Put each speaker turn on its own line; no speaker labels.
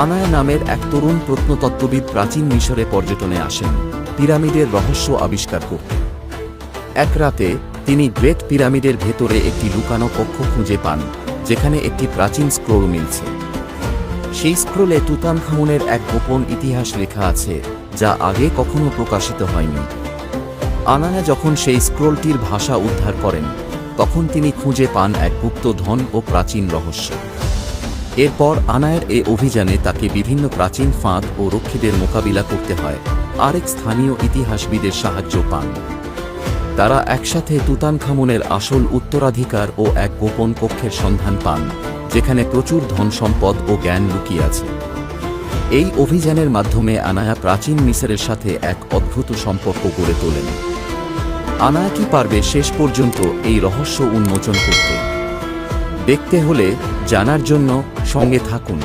আনায়া নামের এক তরুণ প্রত্নতত্ত্ববিদ প্রাচীন মিশরে পর্যটনে আসেন পিরামিডের রহস্য আবিষ্কার করতে। এক রাতে তিনি গ্রেট পিরামিডের ভেতরে একটি লুকানো কক্ষ খুঁজে পান, যেখানে একটি প্রাচীন স্ক্রোল মিলছে। সেই স্ক্রোলে তুতানখামুনের এক গোপন ইতিহাস লেখা আছে, যা আগে কখনো প্রকাশিত হয়নি। আনায়া যখন সেই স্ক্রোলটির ভাষা উদ্ধার করেন, তখন তিনি খুঁজে পান এক গুপ্ত ধন ও প্রাচীন রহস্য। এরপর আনায়ার এ অভিযানে তাকে বিভিন্ন প্রাচীন ফাঁদ ও রক্ষীদের মোকাবিলা করতে হয়, আরেক স্থানীয় ইতিহাসবিদের সাহায্য পান। তারা একসাথে তুতানখামুনের আসল উত্তরাধিকার ও এক গোপন কক্ষের সন্ধান পান, যেখানে প্রচুর ধন সম্পদ ও জ্ঞান লুকিয়ে আছে। এই অভিযানের মাধ্যমে আনায়া প্রাচীন মিশরের সাথে এক অদ্ভুত সম্পর্ক গড়ে তোলেন। আনায়া কি পারবে শেষ পর্যন্ত এই রহস্য উন্মোচন করতে? দেখতে হলে জানার জন্য সঙ্গে থাকুন।